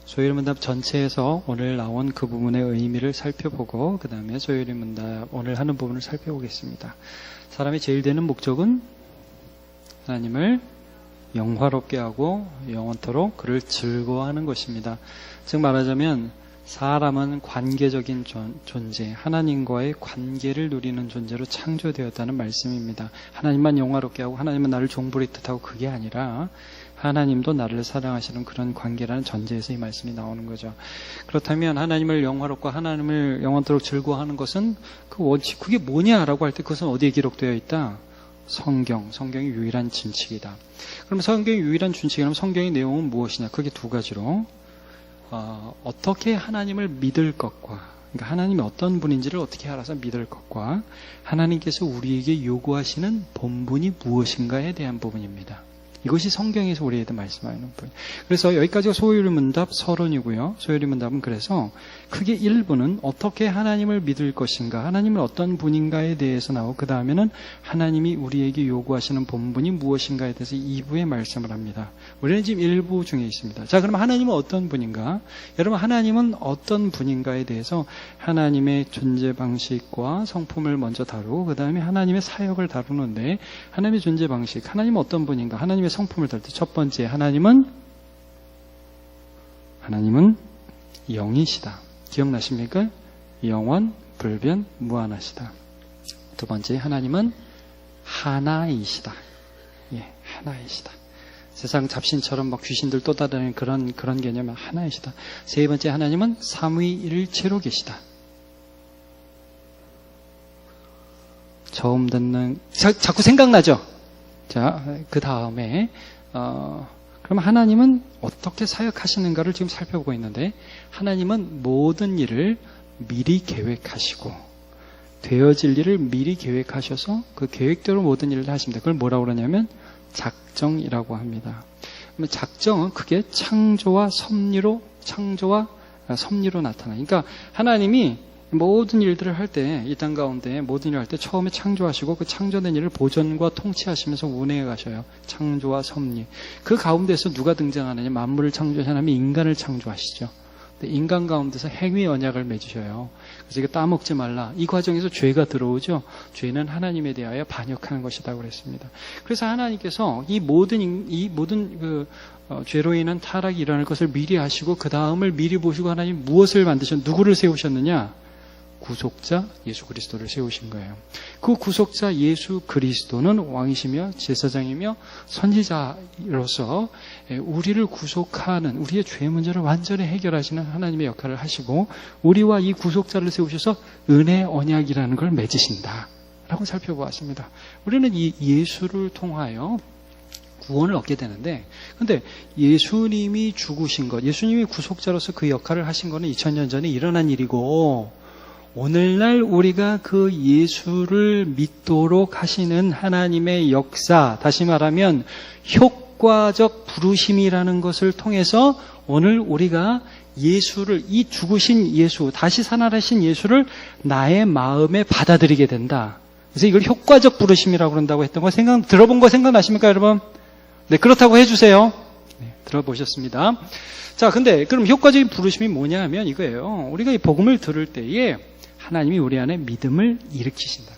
소요리문답 전체에서 오늘 나온 그 부분의 의미를 살펴보고 그 다음에 소요리문답 오늘 하는 부분을 살펴보겠습니다. 사람이 제일 되는 목적은 하나님을 영화롭게 하고 영원토록 그를 즐거워하는 것입니다. 즉 말하자면 사람은 관계적인 존재, 하나님과의 관계를 누리는 존재로 창조되었다는 말씀입니다. 하나님만 영화롭게 하고 하나님은 나를 종부리 뜻하고 그게 아니라 하나님도 나를 사랑하시는 그런 관계라는 전제에서 이 말씀이 나오는 거죠. 그렇다면 하나님을 영화롭고 하나님을 영원토록 즐거워하는 것은 그 원칙, 그게 뭐냐라고 할 때 그것은 어디에 기록되어 있다? 성경이 유일한 진칙이다. 그럼 성경이 유일한 진칙이라면 성경의 내용은 무엇이냐? 그게 두 가지로 어떻게 하나님을 믿을 것과 그러니까 하나님이 어떤 분인지를 어떻게 알아서 믿을 것과 하나님께서 우리에게 요구하시는 본분이 무엇인가에 대한 부분입니다. 이것이 성경에서 우리에게 말씀하는 부분. 그래서 여기까지가 소요리문답 서론이고요. 소요리문답은 그래서 크게 1부는 어떻게 하나님을 믿을 것인가, 하나님은 어떤 분인가에 대해서 나오고 그 다음에는 하나님이 우리에게 요구하시는 본분이 무엇인가에 대해서 2부에 말씀을 합니다. 우리는 지금 1부 중에 있습니다. 자, 그럼 하나님은 어떤 분인가? 여러분, 하나님은 어떤 분인가에 대해서 하나님의 존재 방식과 성품을 먼저 다루고 그 다음에 하나님의 사역을 다루는데 하나님의 존재 방식, 하나님은 어떤 분인가? 하나님의 성품을 다룰 때 첫 번째, 하나님은 영이시다. 기억나십니까? 영원, 불변, 무한하시다. 두 번째, 하나님은 하나이시다. 예, 하나이시다. 세상 잡신처럼 막 귀신들 또 다르는 그런 개념은 하나이시다. 세 번째, 하나님은 삼위일체로 계시다. 처음 듣는, 자꾸 생각나죠? 자, 그 다음에, 그럼 하나님은 어떻게 사역하시는가를 지금 살펴보고 있는데, 하나님은 모든 일을 미리 계획하시고, 되어질 일을 미리 계획하셔서 그 계획대로 모든 일을 하십니다. 그걸 뭐라고 그러냐면, 작정이라고 합니다. 그러면 작정은 그게 창조와 섭리로 나타나. 그러니까 하나님이 모든 일들을 할 때, 이 땅 가운데 모든 일을 할 때 처음에 창조하시고 그 창조된 일을 보존과 통치하시면서 운행해 가셔요. 창조와 섭리. 그 가운데서 누가 등장하느냐? 만물을 창조하신 하나님이 인간을 창조하시죠. 근데 인간 가운데서 행위 언약을 맺으셔요. 그래서 이거 따먹지 말라. 이 과정에서 죄가 들어오죠. 죄는 하나님에 대하여 반역하는 것이다 그랬습니다. 그래서 하나님께서 이 모든 죄로 인한 타락이 일어날 것을 미리 하시고 그 다음을 미리 보시고 하나님 무엇을 누구를 세우셨느냐? 구속자 예수 그리스도를 세우신 거예요. 그 구속자 예수 그리스도는 왕이시며 제사장이며 선지자로서 우리를 구속하는 우리의 죄 문제를 완전히 해결하시는 하나님의 역할을 하시고 우리와 이 구속자를 세우셔서 은혜 언약이라는 걸 맺으신다 라고 살펴보았습니다. 우리는 이 예수를 통하여 구원을 얻게 되는데, 근데 예수님이 죽으신 것, 예수님이 구속자로서 그 역할을 하신 것은 2000년 전에 일어난 일이고 오늘날 우리가 그 예수를 믿도록 하시는 하나님의 역사, 다시 말하면 효과적 부르심이라는 것을 통해서 오늘 우리가 예수를, 이 죽으신 예수, 다시 살아나신 예수를 나의 마음에 받아들이게 된다. 그래서 이걸 효과적 부르심이라고 그런다고 했던 거 들어본 거 생각나십니까, 여러분? 네, 그렇다고 해주세요. 네, 들어보셨습니다. 자, 근데 그럼 효과적인 부르심이 뭐냐 하면 이거예요. 우리가 이 복음을 들을 때에 하나님이 우리 안에 믿음을 일으키신다.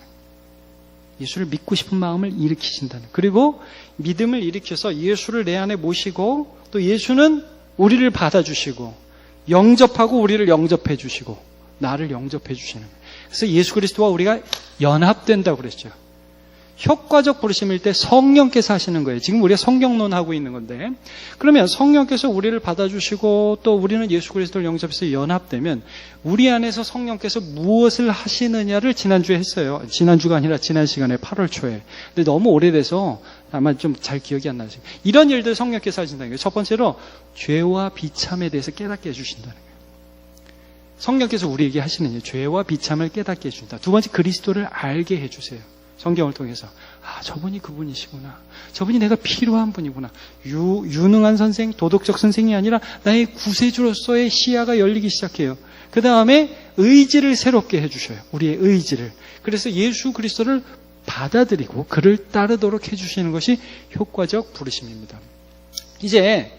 예수를 믿고 싶은 마음을 일으키신다는. 그리고 믿음을 일으켜서 예수를 내 안에 모시고 또 예수는 우리를 받아주시고 영접하고 우리를 영접해 주시고 나를 영접해 주시는 거예요. 그래서 예수 그리스도와 우리가 연합된다고 그랬죠. 효과적 부르심일 때 성령께서 하시는 거예요. 지금 우리가 성경론 하고 있는 건데, 그러면 성령께서 우리를 받아주시고 또 우리는 예수 그리스도를 영접해서 연합되면 우리 안에서 성령께서 무엇을 하시느냐를 지난주에 했어요. 지난주가 아니라 지난 시간에 8월 초에. 근데 너무 오래돼서 아마 좀 잘 기억이 안 나죠. 이런 일들 성령께서 하신다는 거예요. 첫 번째로 죄와 비참에 대해서 깨닫게 해주신다는 거예요. 성령께서 우리에게 하시는 일, 죄와 비참을 깨닫게 해준다. 두 번째, 그리스도를 알게 해주세요. 성경을 통해서 저분이 그분이시구나. 저분이 내가 필요한 분이구나. 유능한 선생, 도덕적 선생이 아니라 나의 구세주로서의 시야가 열리기 시작해요. 그 다음에 의지를 새롭게 해주셔요. 우리의 의지를. 그래서 예수 그리스도를 받아들이고 그를 따르도록 해주시는 것이 효과적 부르심입니다. 이제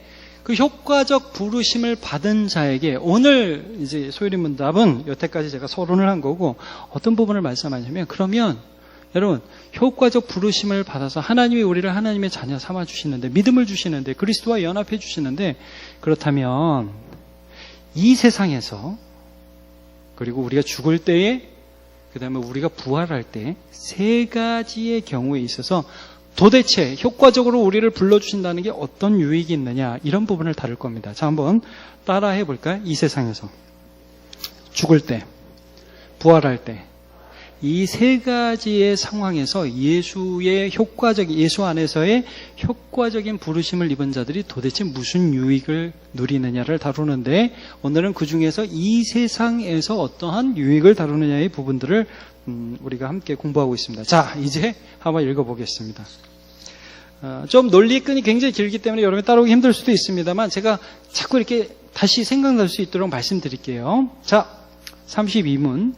그 효과적 부르심을 받은 자에게 오늘 이제 소율이 문답은 여태까지 제가 서론을 한 거고 어떤 부분을 말씀하냐면 그러면 여러분 효과적 부르심을 받아서 하나님이 우리를 하나님의 자녀 삼아 주시는데 믿음을 주시는데 그리스도와 연합해 주시는데 그렇다면 이 세상에서 그리고 우리가 죽을 때에 그 다음에 우리가 부활할 때 세 가지의 경우에 있어서 도대체 효과적으로 우리를 불러주신다는 게 어떤 유익이 있느냐 이런 부분을 다룰 겁니다. 자, 한번 따라 해볼까요? 이 세상에서 죽을 때, 부활할 때 이 세 가지의 상황에서 예수의 예수 안에서의 효과적인 부르심을 입은 자들이 도대체 무슨 유익을 누리느냐를 다루는데 오늘은 그 중에서 이 세상에서 어떠한 유익을 다루느냐의 부분들을 우리가 함께 공부하고 있습니다. 자, 이제 한번 읽어보겠습니다. 좀 논리의 끈이 굉장히 길기 때문에 여러분이 따라오기 힘들 수도 있습니다만 제가 자꾸 이렇게 다시 생각날 수 있도록 말씀드릴게요. 자, 32문.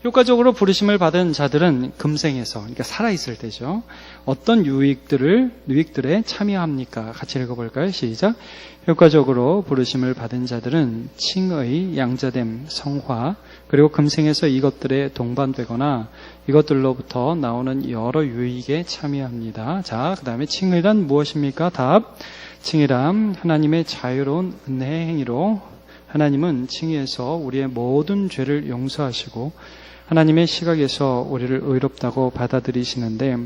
효과적으로 부르심을 받은 자들은 금생에서, 그러니까 살아있을 때죠. 어떤 유익들에 참여합니까? 같이 읽어볼까요? 시작. 효과적으로 부르심을 받은 자들은 칭의, 양자됨, 성화, 그리고 금생에서 이것들에 동반되거나 이것들로부터 나오는 여러 유익에 참여합니다. 자, 그 다음에 칭의란 무엇입니까? 답. 칭의란 하나님의 자유로운 은혜 행위로 하나님은 칭의에서 우리의 모든 죄를 용서하시고 하나님의 시각에서 우리를 의롭다고 받아들이시는데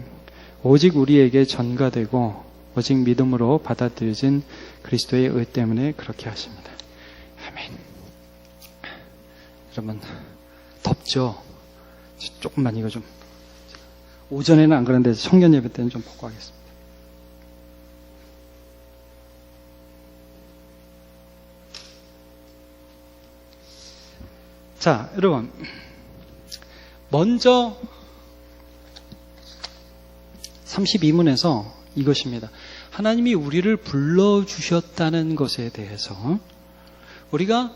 오직 우리에게 전가되고 오직 믿음으로 받아들여진 그리스도의 의 때문에 그렇게 하십니다. 아멘. 여러분 덥죠? 조금만 이거 좀 오전에는 안 그런데 청년 예배 때는 좀 보고 하겠습니다. 자, 여러분 먼저 32문에서 이것입니다. 하나님이 우리를 불러주셨다는 것에 대해서 우리가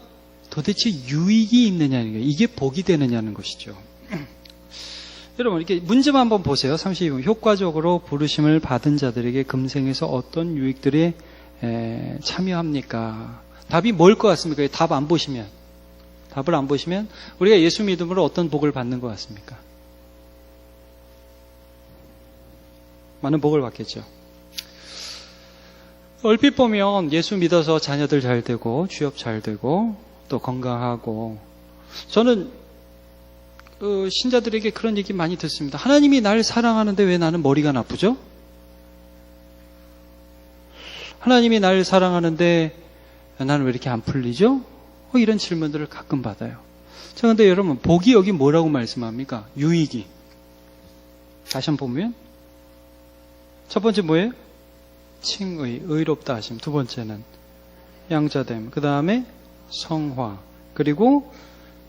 도대체 유익이 있느냐는 거예요. 이게 복이 되느냐는 것이죠. 여러분 이렇게 문제만 한번 보세요. 32문. 효과적으로 부르심을 받은 자들에게 금생에서 어떤 유익들에 참여합니까? 답이 뭘 것 같습니까? 답 안 보시면. 답을 안 보시면 우리가 예수 믿음으로 어떤 복을 받는 것 같습니까? 많은 복을 받겠죠. 얼핏 보면 예수 믿어서 자녀들 잘 되고 취업 잘 되고 또 건강하고 저는 신자들에게 그런 얘기 많이 듣습니다. 하나님이 날 사랑하는데 왜 나는 머리가 나쁘죠? 하나님이 날 사랑하는데 나는 왜 이렇게 안 풀리죠? 이런 질문들을 가끔 받아요. 자, 근데 여러분, 복이 여기 뭐라고 말씀합니까? 유익이. 다시 한번 보면, 첫 번째 뭐예요? 칭의, 의롭다 하심. 두 번째는 양자됨. 그 다음에 성화. 그리고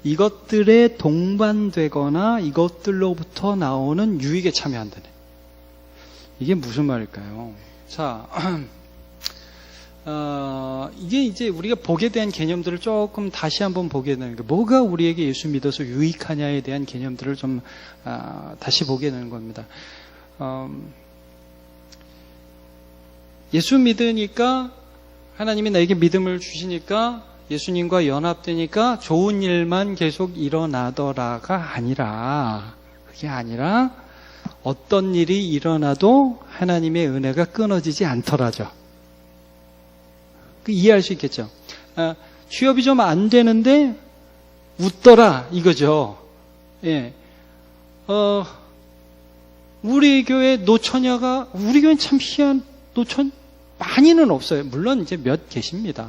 이것들에 동반되거나 이것들로부터 나오는 유익에 참여한다네. 이게 무슨 말일까요? 자, 이게 이제 우리가 복에 대한 개념들을 조금 다시 한번 보게 되는 거예요. 뭐가 우리에게 예수 믿어서 유익하냐에 대한 개념들을 좀 다시 보게 되는 겁니다. 예수 믿으니까 하나님이 나에게 믿음을 주시니까 예수님과 연합되니까 좋은 일만 계속 일어나더라가 아니라 그게 아니라 어떤 일이 일어나도 하나님의 은혜가 끊어지지 않더라죠. 이해할 수 있겠죠. 취업이 좀 안 되는데 웃더라 이거죠. 예. 우리 교회 노처녀가 우리 교회는 참 희한 노처 많이는 없어요. 물론 이제 몇 계십니다.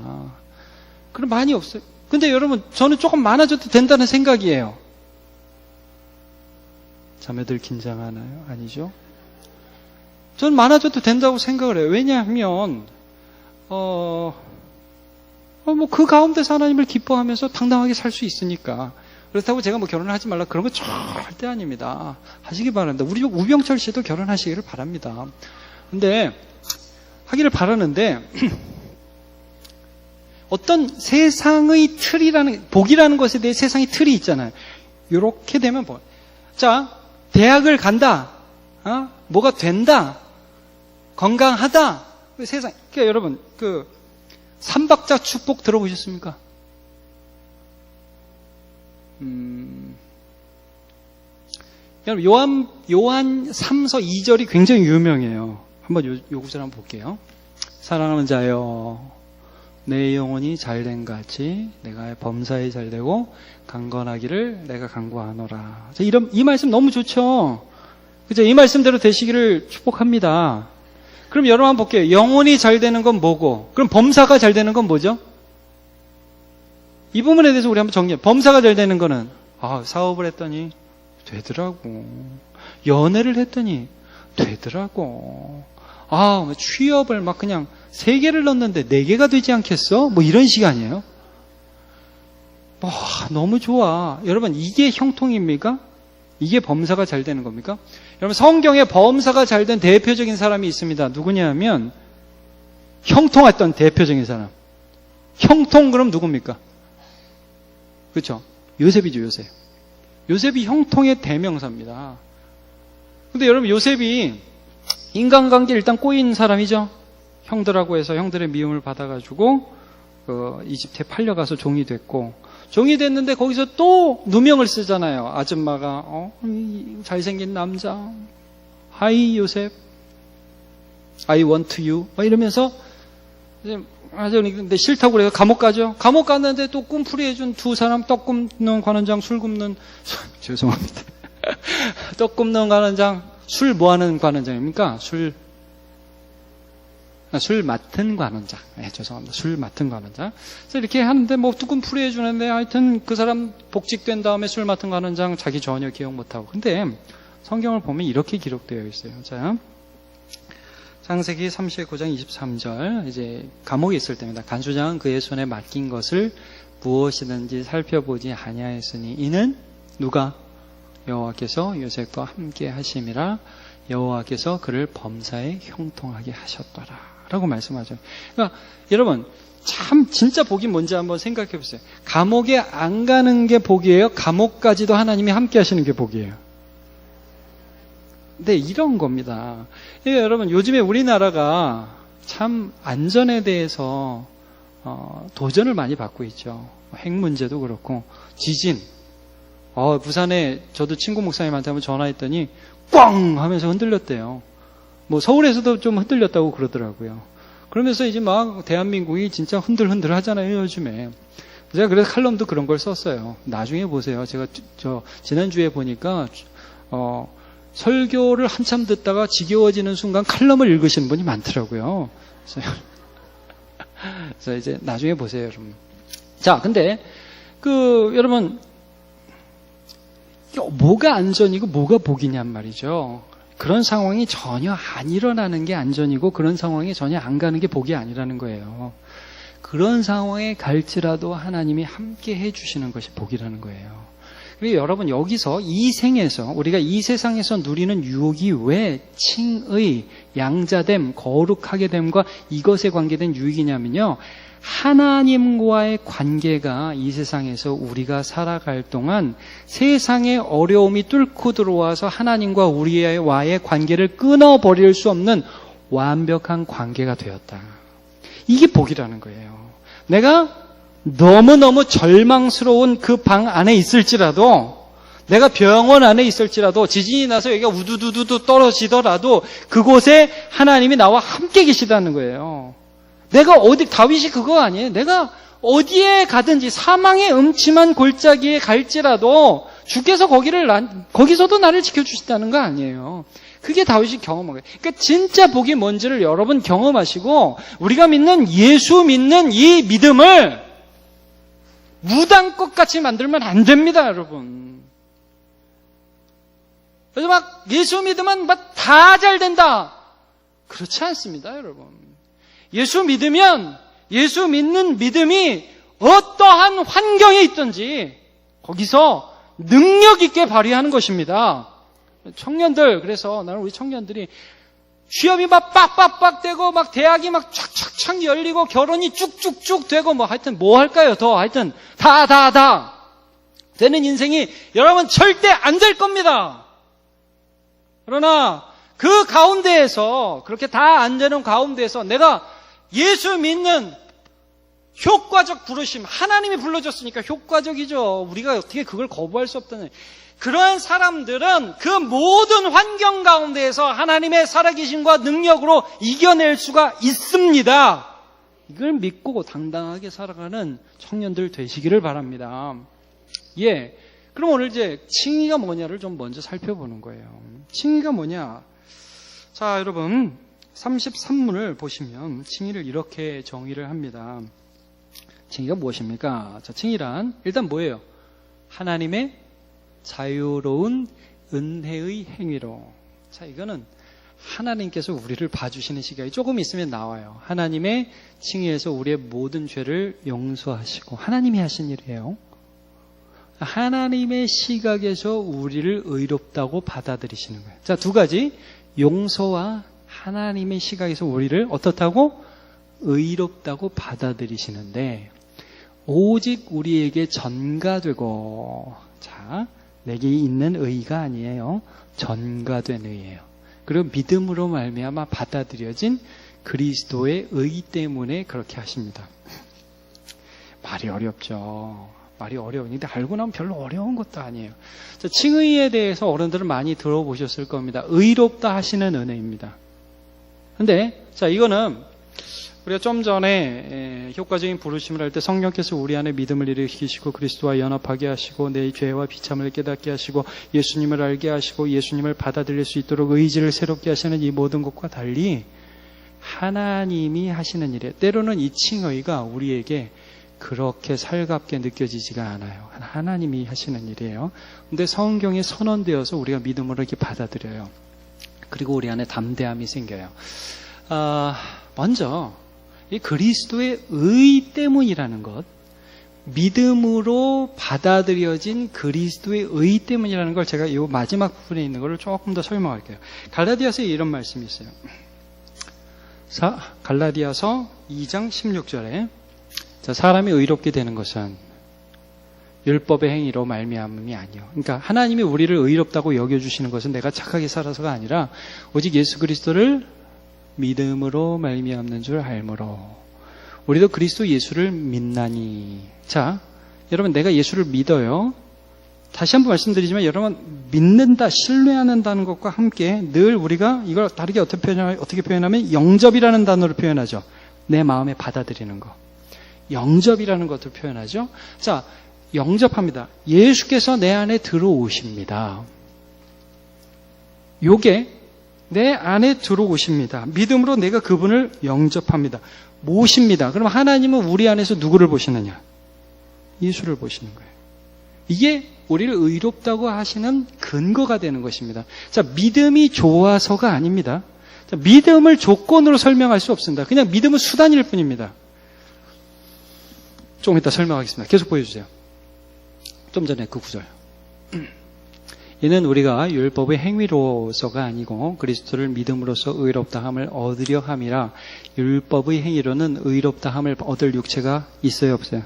그럼 많이 없어요. 근데 여러분 저는 조금 많아져도 된다는 생각이에요. 자매들 긴장하나요? 아니죠. 저는 많아져도 된다고 생각을 해요. 왜냐하면 그 가운데서 하나님을 기뻐하면서 당당하게 살 수 있으니까. 그렇다고 제가 결혼을 하지 말라 그런 건 절대 아닙니다. 하시기 바랍니다. 우리 우병철 씨도 결혼하시기를 바랍니다. 근데 하기를 바라는데 어떤 세상의 틀이라는 복이라는 것에 대해 세상의 틀이 있잖아요. 이렇게 되면 자, 대학을 간다. 뭐가 된다. 건강하다. 세상. 그러니까 여러분 삼박자 축복 들어보셨습니까? 여러분, 요한 3서 2절이 굉장히 유명해요. 한번 요 구절 한번 볼게요. 사랑하는 자여, 내 영혼이 잘된 같이 내가 범사에 잘되고 강건하기를 내가 간구하노라. 이 말씀 너무 좋죠? 그죠? 이 말씀대로 되시기를 축복합니다. 그럼 여러분 한번 볼게요. 영혼이 잘되는 건 뭐고, 그럼 범사가 잘되는 건 뭐죠? 이 부분에 대해서 우리 한번 정리해. 범사가 잘되는 거는, 사업을 했더니 되더라고. 연애를 했더니 되더라고. 취업을 막 그냥 3개를 넣었는데 4개가 되지 않겠어? 뭐 이런 식 아니에요? 너무 좋아. 여러분, 이게 형통입니까? 이게 범사가 잘 되는 겁니까? 여러분, 성경에 범사가 잘 된 대표적인 사람이 있습니다. 누구냐면 형통했던 대표적인 사람. 형통 그럼 누굽니까? 그렇죠? 요셉이죠, 요셉. 요셉이 형통의 대명사입니다. 근데 여러분, 요셉이 인간관계에 일단 꼬인 사람이죠. 형들하고 해서 형들의 미움을 받아가지고 이집트에 팔려가서 종이 됐고, 종이 됐는데 거기서 또 누명을 쓰잖아요. 아줌마가 잘생긴 남자, 하이 요셉, I want you 막 이러면서 이제 근데 싫다고 그래요. 감옥 가죠. 감옥 갔는데 또 꿈풀이 해준 2사람, 떡 굽는 관원장, 술 굽는 죄송합니다. 떡 굽는 관원장, 술 뭐하는 관원장입니까? 술 맡은 관원장. 죄송합니다. 술 맡은 관원장. 그래서 이렇게 하는데 뚜껑 풀이해 주는데 하여튼 그 사람 복직된 다음에 술 맡은 관원장 자기 전혀 기억 못하고. 근데 성경을 보면 이렇게 기록되어 있어요. 자, 창세기 39장 23절. 이제 감옥에 있을 때입니다. 간수장은 그의 손에 맡긴 것을 무엇이든지 살펴보지 아니하였으니 이는 누가? 여호와께서 요셉과 함께 하심이라. 여호와께서 그를 범사에 형통하게 하셨더라 라고 말씀하죠. 그러니까 여러분, 참 진짜 복이 뭔지 한번 생각해 보세요. 감옥에 안 가는 게 복이에요? 감옥까지도 하나님이 함께 하시는 게 복이에요? 네, 이런 겁니다. 그러니까 여러분, 요즘에 우리나라가 참 안전에 대해서 도전을 많이 받고 있죠. 핵 문제도 그렇고, 지진. 부산에 저도 친구 목사님한테 한번 전화했더니 꽝 하면서 흔들렸대요. 뭐 서울에서도 좀 흔들렸다고 그러더라고요. 그러면서 이제 막 대한민국이 진짜 흔들흔들 하잖아요, 요즘에. 제가 그래서 칼럼도 그런 걸 썼어요. 나중에 보세요. 제가 지난주에 보니까 설교를 한참 듣다가 지겨워지는 순간 칼럼을 읽으시는 분이 많더라고요. 그래서 이제 나중에 보세요, 여러분. 자, 근데 여러분, 뭐가 안전이고 뭐가 복이냔 말이죠. 그런 상황이 전혀 안 일어나는 게 안전이고 그런 상황에 전혀 안 가는 게 복이 아니라는 거예요. 그런 상황에 갈지라도 하나님이 함께 해주시는 것이 복이라는 거예요. 그리고 여러분, 여기서 이 생에서 우리가 이 세상에서 누리는 유혹이 왜 칭의, 양자됨, 거룩하게 됨과 이것에 관계된 유익이냐면요, 하나님과의 관계가 이 세상에서 우리가 살아갈 동안 세상의 어려움이 뚫고 들어와서 하나님과 우리와의 관계를 끊어버릴 수 없는 완벽한 관계가 되었다. 이게 복이라는 거예요. 내가 너무너무 절망스러운 그 방 안에 있을지라도, 내가 병원 안에 있을지라도, 지진이 나서 여기가 우두두두두 떨어지더라도 그곳에 하나님이 나와 함께 계시다는 거예요. 내가 다윗이 그거 아니에요. 내가 어디에 가든지 사망의 음침한 골짜기에 갈지라도 주께서 거기서도 나를 지켜주신다는 거 아니에요. 그게 다윗이 경험한 거예요. 그러니까 진짜 복이 뭔지를 여러분 경험하시고, 우리가 믿는 예수 믿는 이 믿음을 무당꽃 같이 만들면 안 됩니다, 여러분. 그래서 막 예수 믿으면 막 다 잘 된다. 그렇지 않습니다, 여러분. 예수 믿으면 예수 믿는 믿음이 어떠한 환경에 있든지 거기서 능력 있게 발휘하는 것입니다. 청년들, 그래서 나는 우리 청년들이 취업이 막 빡빡빡 되고 막 대학이 막 착착착 열리고 결혼이 쭉쭉쭉 되고 뭐 하여튼 뭐 할까요? 하여튼 다 되는 인생이 여러분 절대 안 될 겁니다. 그러나 그 가운데에서, 그렇게 다 안 되는 가운데에서 내가 예수 믿는 효과적 부르심. 하나님이 불러줬으니까 효과적이죠. 우리가 어떻게 그걸 거부할 수 없다는. 그러한 사람들은 그 모든 환경 가운데에서 하나님의 살아계심과 능력으로 이겨낼 수가 있습니다. 이걸 믿고 당당하게 살아가는 청년들 되시기를 바랍니다. 예. 그럼 오늘 이제 칭의가 뭐냐를 좀 먼저 살펴보는 거예요. 칭의가 뭐냐? 자, 여러분 33문을 보시면 칭의를 이렇게 정의를 합니다. 칭의가 무엇입니까? 자, 칭의란 일단 뭐예요? 하나님의 자유로운 은혜의 행위로. 자, 이거는 하나님께서 우리를 봐주시는 시각이 조금 있으면 나와요. 하나님의 칭의에서 우리의 모든 죄를 용서하시고 하나님이 하신 일이에요. 하나님의 시각에서 우리를 의롭다고 받아들이시는 거예요. 자, 두 가지. 용서와 하나님의 시각에서 우리를 어떻다고? 의롭다고 받아들이시는데 오직 우리에게 전가되고, 자, 내게 있는 의가 아니에요. 전가된 의예요. 그리고 믿음으로 말미암아 받아들여진 그리스도의 의 때문에 그렇게 하십니다. 말이 어렵죠. 말이 어려운데 알고 나면 별로 어려운 것도 아니에요. 자, 칭의에 대해서 어른들은 많이 들어보셨을 겁니다. 의롭다 하시는 은혜입니다. 근데 자, 이거는 우리가 좀 전에 효과적인 부르심을 할 때 성령께서 우리 안에 믿음을 일으키시고 그리스도와 연합하게 하시고 내 죄와 비참을 깨닫게 하시고 예수님을 알게 하시고 예수님을 받아들일 수 있도록 의지를 새롭게 하시는 이 모든 것과 달리 하나님이 하시는 일에 때로는 이 칭의가 우리에게 그렇게 살갑게 느껴지지가 않아요. 하나님이 하시는 일이에요. 근데 성경에 선언되어서 우리가 믿음으로 이렇게 받아들여요. 그리고 우리 안에 담대함이 생겨요. 먼저 이 그리스도의 의 때문이라는 것, 믿음으로 받아들여진 그리스도의 의 때문이라는 걸 제가 이 마지막 부분에 있는 걸 조금 더 설명할게요. 갈라디아서에 이런 말씀이 있어요. 갈라디아서 2장 16절에 자, 사람이 의롭게 되는 것은 율법의 행위로 말미암음이 아니요. 그러니까 하나님이 우리를 의롭다고 여겨주시는 것은 내가 착하게 살아서가 아니라 오직 예수 그리스도를 믿음으로 말미암는 줄 알므로 우리도 그리스도 예수를 믿나니. 자, 여러분 내가 예수를 믿어요. 다시 한번 말씀드리지만 여러분 믿는다, 신뢰하는다는 것과 함께 늘 우리가 이걸 다르게 어떻게 표현하면 영접이라는 단어로 표현하죠. 내 마음에 받아들이는 거. 영접이라는 것을 표현하죠. 자, 영접합니다. 예수께서 내 안에 들어오십니다. 요게 내 안에 들어오십니다. 믿음으로 내가 그분을 영접합니다. 모십니다. 그럼 하나님은 우리 안에서 누구를 보시느냐? 예수를 보시는 거예요. 이게 우리를 의롭다고 하시는 근거가 되는 것입니다. 자, 믿음이 좋아서가 아닙니다. 자, 믿음을 조건으로 설명할 수 없습니다. 그냥 믿음은 수단일 뿐입니다. 조금 이따 설명하겠습니다. 계속 보여주세요. 좀 전에 그 구절. 이는 우리가 율법의 행위로서가 아니고 그리스도를 믿음으로써 의롭다함을 얻으려 함이라. 율법의 행위로는 의롭다함을 얻을 육체가 있어요, 없어요?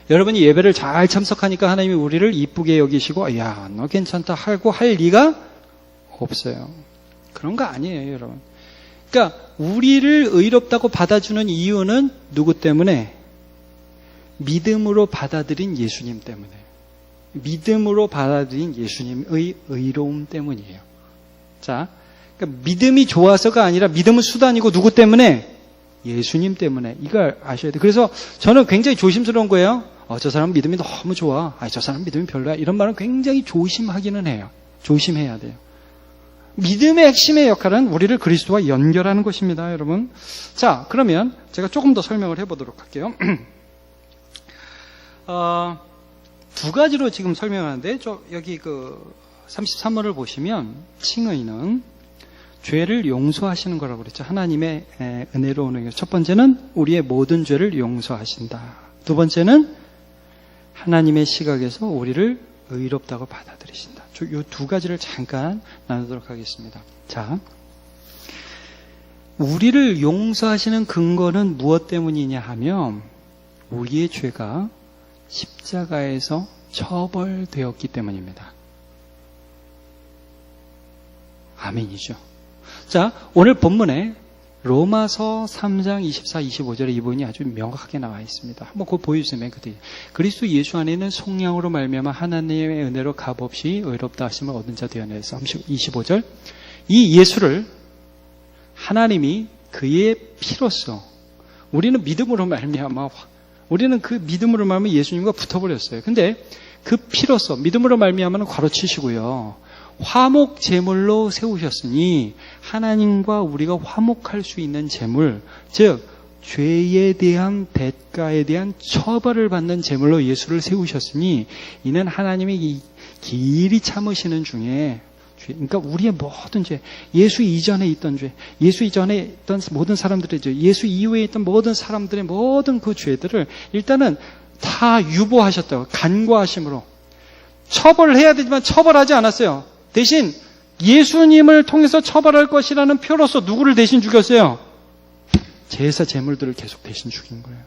여러분이 예배를 잘 참석하니까 하나님이 우리를 이쁘게 여기시고 야, 너 괜찮다 하고 할 리가 없어요. 그런 거 아니에요, 여러분. 그러니까 우리를 의롭다고 받아주는 이유는 누구 때문에? 믿음으로 받아들인 예수님 때문에. 믿음으로 받아들인 예수님의 의로움 때문이에요. 자, 그러니까 믿음이 좋아서가 아니라 믿음은 수단이고 누구 때문에? 예수님 때문에. 이걸 아셔야 돼요. 그래서 저는 굉장히 조심스러운 거예요. 저 사람 믿음이 너무 좋아. 저 사람 믿음이 별로야. 이런 말은 굉장히 조심하기는 해요. 조심해야 돼요. 믿음의 핵심의 역할은 우리를 그리스도와 연결하는 것입니다, 여러분. 자, 그러면 제가 조금 더 설명을 해보도록 할게요. 두 가지로 지금 설명하는데, 여기 그 33절을 보시면, 칭의는 죄를 용서하시는 거라고 그랬죠. 하나님의 은혜로 오는 것. 첫 번째는 우리의 모든 죄를 용서하신다. 두 번째는 하나님의 시각에서 우리를 의롭다고 받아들이신다. 이 두 가지를 잠깐 나누도록 하겠습니다. 자, 우리를 용서하시는 근거는 무엇 때문이냐 하면 우리의 죄가 십자가에서 처벌되었기 때문입니다. 아멘이죠. 자, 오늘 본문에 로마서 3장 24, 25절에 이 부분이 아주 명확하게 나와 있습니다. 한번 그거 보여주세요. 맨 끝에. 그리스도 예수 안에는 속량으로 말미암아 하나님의 은혜로 값없이 의롭다 하심을 얻은 자 되어내서 25절. 이 예수를 하나님이 그의 피로써 우리는 믿음으로 말미암아 우리는 그 믿음으로 말미암아 예수님과 붙어버렸어요. 근데 그 피로써 믿음으로 말미암아는 괄호치시고요. 화목 제물로 세우셨으니 하나님과 우리가 화목할 수 있는 제물, 즉 죄에 대한 대가에 대한 처벌을 받는 제물로 예수를 세우셨으니 이는 하나님이 길이 참으시는 중에 그러니까 우리의 모든 죄, 예수 이전에 있던 죄, 예수 이전에 있던 모든 사람들의 죄, 예수 이후에 있던 모든 사람들의 모든 그 죄들을 일단은 다 유보하셨다고 간과하심으로 처벌을 해야 되지만 처벌하지 않았어요. 대신 예수님을 통해서 처벌할 것이라는 표로서 누구를 대신 죽였어요? 제사 제물들을 계속 대신 죽인 거예요.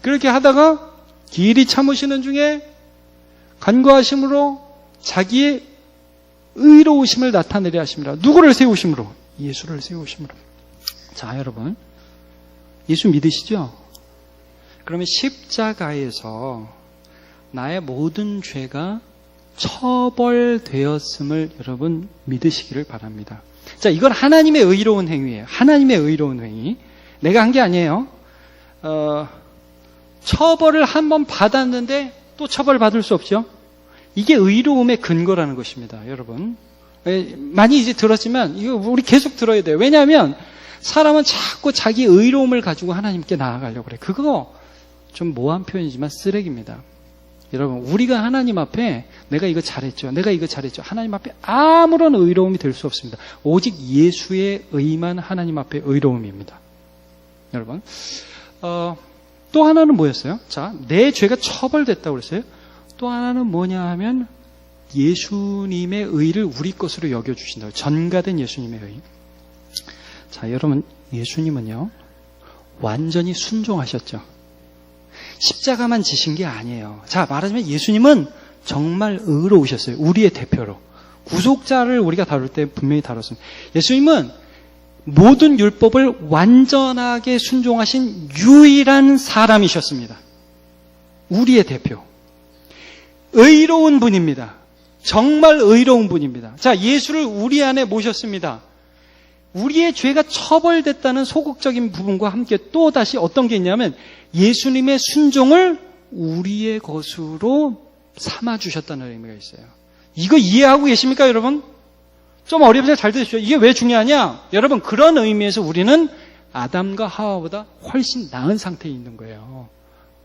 그렇게 하다가 길이 참으시는 중에 간과하심으로 자기의 의로우심을 나타내려 하심이라. 누구를 세우심으로? 예수를 세우심으로. 자, 여러분, 예수 믿으시죠? 그러면 십자가에서 나의 모든 죄가 처벌되었음을 여러분 믿으시기를 바랍니다. 자, 이건 하나님의 의로운 행위예요. 하나님의 의로운 행위. 내가 한 게 아니에요. 처벌을 한번 받았는데 또 처벌받을 수 없죠. 이게 의로움의 근거라는 것입니다, 여러분. 많이 이제 들었지만 이거 우리 계속 들어야 돼요. 왜냐하면 사람은 자꾸 자기 의로움을 가지고 하나님께 나아가려고 그래. 그거 좀 모호한 표현이지만 쓰레기입니다. 여러분, 우리가 하나님 앞에 내가 이거 잘했죠. 내가 이거 잘했죠. 하나님 앞에 아무런 의로움이 될 수 없습니다. 오직 예수의 의만 하나님 앞에 의로움입니다. 여러분, 또 하나는 뭐였어요? 자, 내 죄가 처벌됐다고 그랬어요. 또 하나는 뭐냐 하면 예수님의 의를 우리 것으로 여겨주신다고. 전가된 예수님의 의. 자, 여러분, 예수님은요 완전히 순종하셨죠. 십자가만 지신 게 아니에요. 자, 말하자면 예수님은 정말 의로우셨어요. 우리의 대표로. 구속자를 우리가 다룰 때 분명히 다뤘습니다. 예수님은 모든 율법을 완전하게 순종하신 유일한 사람이셨습니다. 우리의 대표. 의로운 분입니다. 정말 의로운 분입니다. 자, 예수를 우리 안에 모셨습니다. 우리의 죄가 처벌됐다는 소극적인 부분과 함께 또 다시 어떤 게 있냐면 예수님의 순종을 우리의 것으로 삼아주셨다는 의미가 있어요. 이거 이해하고 계십니까, 여러분? 좀 어렵지만 잘 들으십시오. 이게 왜 중요하냐? 여러분, 그런 의미에서 우리는 아담과 하와보다 훨씬 나은 상태에 있는 거예요.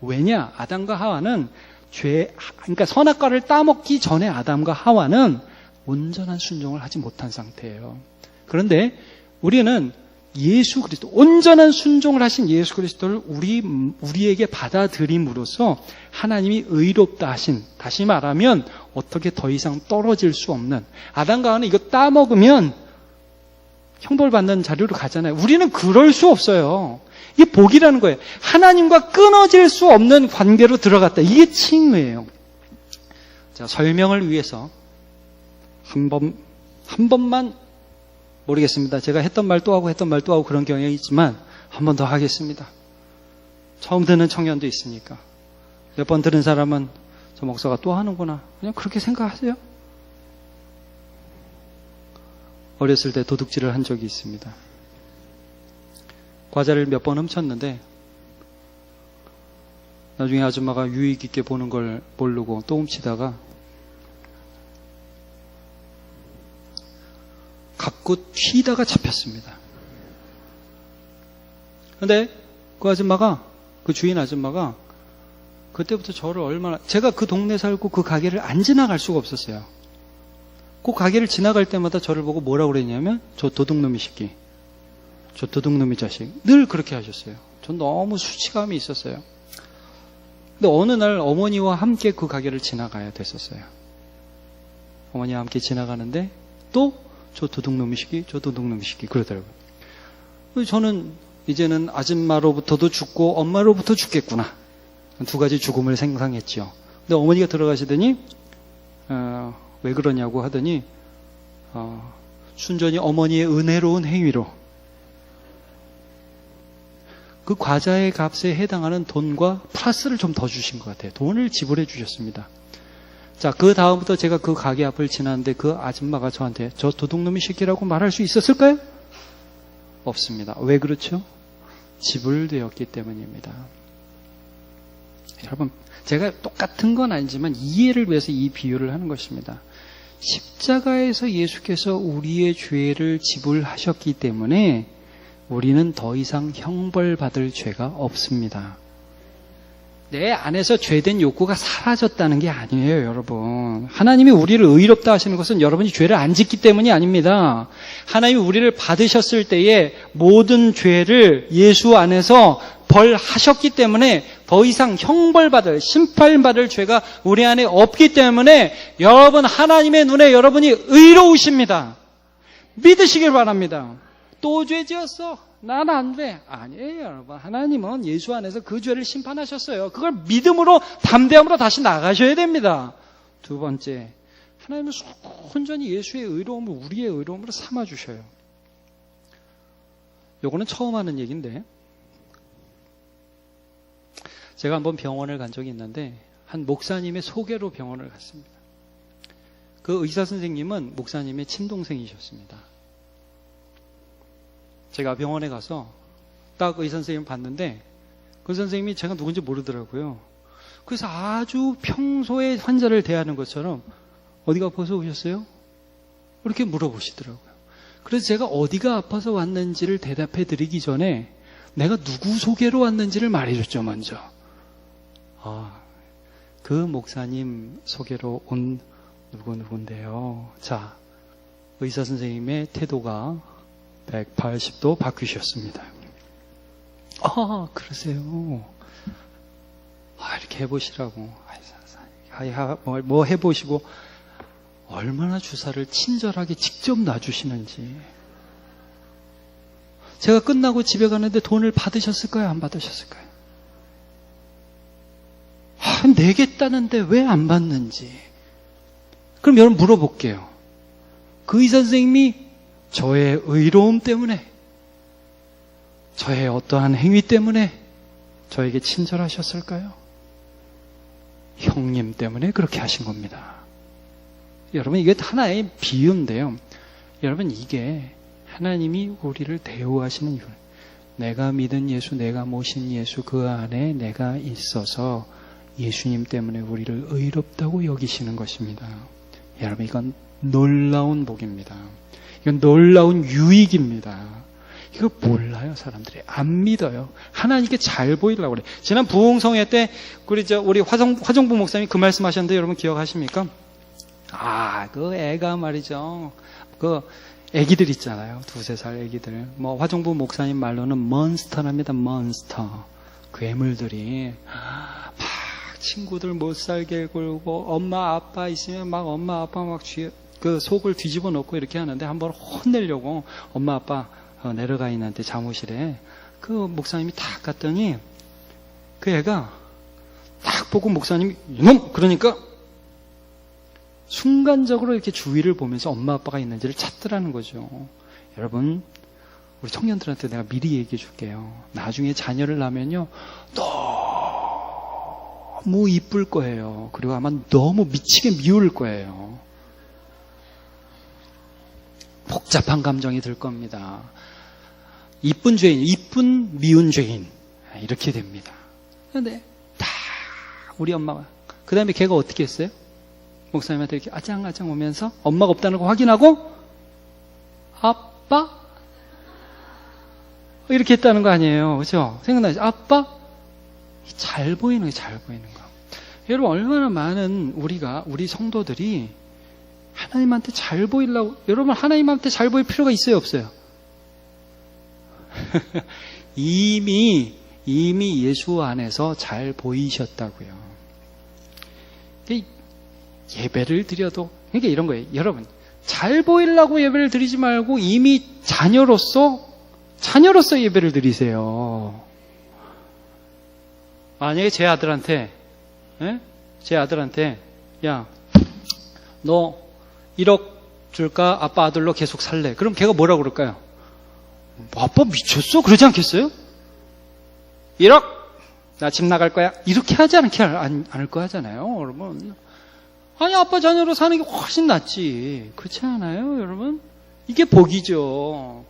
왜냐? 아담과 하와는 그러니까 선악과를 따먹기 전에 아담과 하와는 온전한 순종을 하지 못한 상태예요. 그런데 우리는 예수 그리스도, 온전한 순종을 하신 예수 그리스도를 우리에게 받아들임으로써 하나님이 의롭다 하신, 다시 말하면 어떻게 더 이상 떨어질 수 없는, 아담과 하와는 이거 따먹으면 형벌받는 자리로 가잖아요. 우리는 그럴 수 없어요. 이게 복이라는 거예요. 하나님과 끊어질 수 없는 관계로 들어갔다. 이게 칭의예요. 자, 설명을 위해서 한 번만 모르겠습니다. 제가 했던 말 또 하고 했던 말 또 하고 그런 경향이 있지만 한 번 더 하겠습니다. 처음 듣는 청년도 있으니까. 몇 번 들은 사람은 저 목사가 또 하는구나. 그냥 그렇게 생각하세요. 어렸을 때 도둑질을 한 적이 있습니다. 과자를 몇 번 훔쳤는데 나중에 아줌마가 유익 있게 보는 걸 모르고 또 훔치다가 갖고 튀다가 잡혔습니다. 근데 그 아줌마가, 그 주인 아줌마가 그때부터 저를 얼마나, 제가 그 동네 살고 그 가게를 안 지나갈 수가 없었어요. 그 가게를 지나갈 때마다 저를 보고 뭐라고 그랬냐면 저 도둑놈이 새끼, 저 도둑놈이 자식, 늘 그렇게 하셨어요. 전 너무 수치감이 있었어요. 근데 어느 날 어머니와 함께 그 가게를 지나가야 됐었어요. 어머니와 함께 지나가는데 또 저 도둑놈이 새끼, 저 도둑놈이 새끼 그러더라고요. 저는 이제는 아줌마로부터도 죽고 엄마로부터 죽겠구나. 두 가지 죽음을 상상했죠. 근데 어머니가 들어가시더니 왜 그러냐고 하더니 순전히 어머니의 은혜로운 행위로 그 과자의 값에 해당하는 돈과 플러스를 좀 더 주신 것 같아요. 돈을 지불해 주셨습니다. 자, 그 다음부터 제가 그 가게 앞을 지났는데 그 아줌마가 저한테 저 도둑놈이 새끼라고 말할 수 있었을까요? 없습니다. 왜 그렇죠? 지불되었기 때문입니다. 여러분, 제가 똑같은 건 아니지만 이해를 위해서 이 비유를 하는 것입니다. 십자가에서 예수께서 우리의 죄를 지불하셨기 때문에 우리는 더 이상 형벌받을 죄가 없습니다. 내 안에서 죄된 욕구가 사라졌다는 게 아니에요, 여러분. 하나님이 우리를 의롭다 하시는 것은 여러분이 죄를 안 짓기 때문이 아닙니다. 하나님이 우리를 받으셨을 때에 모든 죄를 예수 안에서 벌하셨기 때문에 더 이상 형벌받을, 심판받을 죄가 우리 안에 없기 때문에 여러분, 하나님의 눈에 여러분이 의로우십니다. 믿으시길 바랍니다. 또 죄 지었어? 난 안 돼. 아니에요, 여러분. 하나님은 예수 안에서 그 죄를 심판하셨어요. 그걸 믿음으로, 담대함으로 다시 나가셔야 됩니다. 두 번째, 하나님은 온전히 예수의 의로움을 우리의 의로움으로 삼아주셔요. 요거는 처음 하는 얘기인데, 제가 한번 병원을 간 적이 있는데 한 목사님의 소개로 병원을 갔습니다. 그 의사 선생님은 목사님의 친동생이셨습니다. 제가 병원에 가서 딱 의사 선생님을 봤는데 그 선생님이 제가 누군지 모르더라고요. 그래서 아주 평소에 환자를 대하는 것처럼 어디가 아파서 오셨어요? 이렇게 물어보시더라고요. 그래서 제가 어디가 아파서 왔는지를 대답해 드리기 전에 내가 누구 소개로 왔는지를 말해줬죠, 먼저. 그 목사님 소개로 온 누군데요. 자, 의사 선생님의 태도가 180도 바뀌셨습니다. 그러세요. 이렇게 해보시라고. 뭐 해보시고 얼마나 주사를 친절하게 직접 놔주시는지. 제가 끝나고 집에 가는데 돈을 받으셨을까요? 안 받으셨을까요? 내겠다는데 왜 안 받는지. 그럼 여러분 물어볼게요. 그 의사 선생님이 저의 의로움 때문에, 저의 어떠한 행위 때문에 저에게 친절하셨을까요? 형님 때문에 그렇게 하신 겁니다. 여러분, 이게 하나의 비유인데요. 여러분, 이게 하나님이 우리를 대우하시는 이유. 내가 믿은 예수, 내가 모신 예수, 그 안에 내가 있어서 예수님 때문에 우리를 의롭다고 여기시는 것입니다. 여러분, 이건 놀라운 복입니다. 이건 놀라운 유익입니다. 이거 몰라요, 사람들이. 안 믿어요. 하나님께 잘 보이려고 그래. 지난 부흥성회 때 우리 화정부 목사님이 그 말씀하셨는데 여러분 기억하십니까? 그 애가 말이죠. 그 애기들 있잖아요. 2-3살 애기들. 화정부 목사님 말로는 몬스터랍니다. 몬스터. 괴물들이 친구들 못 살게 굴고 엄마 아빠 있으면 막 엄마 아빠 막 그 속을 뒤집어 놓고 이렇게 하는데 한번 혼내려고 엄마 아빠 내려가 있는데 사무실에 그 목사님이 딱 갔더니 그 애가 딱 보고 목사님이 이놈! 그러니까 순간적으로 이렇게 주위를 보면서 엄마 아빠가 있는지를 찾더라는 거죠. 여러분, 우리 청년들한테 내가 미리 얘기해 줄게요. 나중에 자녀를 낳으면요 너무 이쁠 거예요. 그리고 아마 너무 미치게 미울 거예요. 복잡한 감정이 들 겁니다. 이쁜 죄인, 이쁜 미운 죄인, 이렇게 됩니다. 그런데 다 우리 엄마가, 그 다음에 걔가 어떻게 했어요? 목사님한테 이렇게 아짱아짱 오면서 엄마가 없다는 거 확인하고 아빠? 이렇게 했다는 거 아니에요. 그렇죠? 생각나죠? 아빠? 잘 보이는 게 잘 보이는 거. 여러분, 얼마나 많은 우리 성도들이 하나님한테 잘 보이려고, 여러분 하나님한테 잘 보일 필요가 있어요, 없어요? 이미 예수 안에서 잘 보이셨다고요. 예배를 드려도, 그러니까 이런 거예요. 여러분, 잘 보이려고 예배를 드리지 말고 이미 자녀로서 예배를 드리세요. 만약에 제 아들한테, 야, 너 1억 줄까? 아빠 아들로 계속 살래. 그럼 걔가 뭐라고 그럴까요? 아빠 미쳤어? 그러지 않겠어요? 1억! 나 집 나갈 거야. 이렇게 하지 않을 거 하잖아요, 여러분. 아니, 아빠 자녀로 사는 게 훨씬 낫지. 그렇지 않아요, 여러분? 이게 복이죠.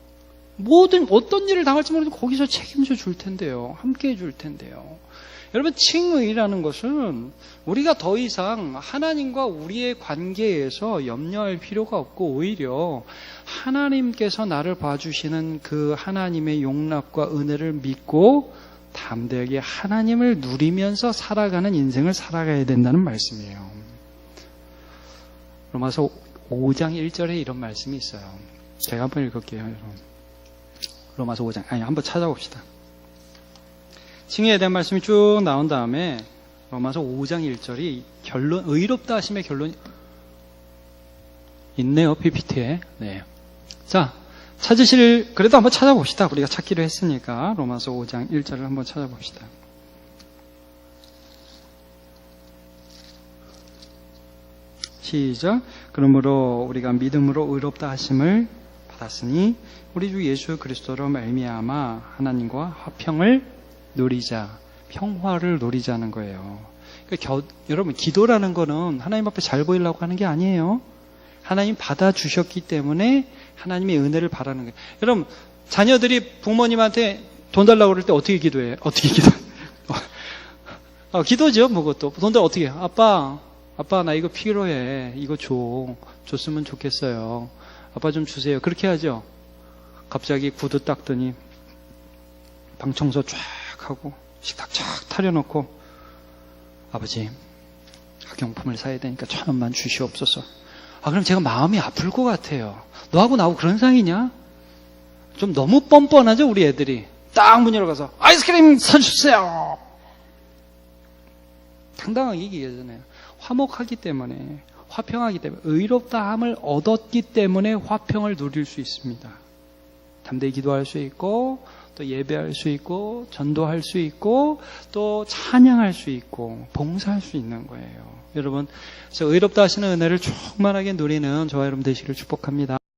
어떤 일을 당할지 모르도 거기서 책임져 줄 텐데요. 함께 해줄 텐데요. 여러분, 칭의라는 것은 우리가 더 이상 하나님과 우리의 관계에서 염려할 필요가 없고, 오히려 하나님께서 나를 봐주시는 그 하나님의 용납과 은혜를 믿고 담대하게 하나님을 누리면서 살아가는 인생을 살아가야 된다는 말씀이에요. 로마서 5장 1절에 이런 말씀이 있어요. 제가 한번 읽을게요, 여러분. 로마서 5장. 한번 찾아봅시다. 칭의에 대한 말씀이 쭉 나온 다음에 로마서 5장 1절이 의롭다 하심의 결론이 있네요, PPT에. 네. 자, 그래도 한번 찾아봅시다. 우리가 찾기로 했으니까. 로마서 5장 1절을 한번 찾아봅시다. 시작. 그러므로 우리가 믿음으로 의롭다 하심을 받았으니 우리 주 예수 그리스도로 말미암아 하나님과 화평을 누리자. 평화를 누리자는 거예요. 그러니까 여러분, 기도라는 거는 하나님 앞에 잘 보이려고 하는 게 아니에요. 하나님 받아주셨기 때문에 하나님의 은혜를 바라는 거예요. 여러분, 자녀들이 부모님한테 돈 달라고 그럴 때 어떻게 기도해요? 기도죠, 뭐 그것도. 돈 달라고 어떻게 해요? 아빠 나 이거 필요해. 이거 줬으면 좋겠어요. 아빠 좀 주세요. 그렇게 하죠. 갑자기 구두 닦더니 방 청소 쫙 하고 식탁 쫙 타려놓고 아버지 학용품을 사야 되니까 1,000원만 주시옵소서. 그럼 제가 마음이 아플 것 같아요. 너하고 나하고 그런 사이냐? 좀 너무 뻔뻔하죠, 우리 애들이. 딱 문 열어가서 아이스크림 사주세요. 당당하게 얘기하잖아요. 화목하기 때문에, 화평하기 때문에, 의롭다함을 얻었기 때문에 화평을 누릴 수 있습니다. 담대히 기도할 수 있고, 또 예배할 수 있고, 전도할 수 있고, 또 찬양할 수 있고, 봉사할 수 있는 거예요. 여러분, 그래서 의롭다 하시는 은혜를 충만하게 누리는 저와 여러분 되시기를 축복합니다.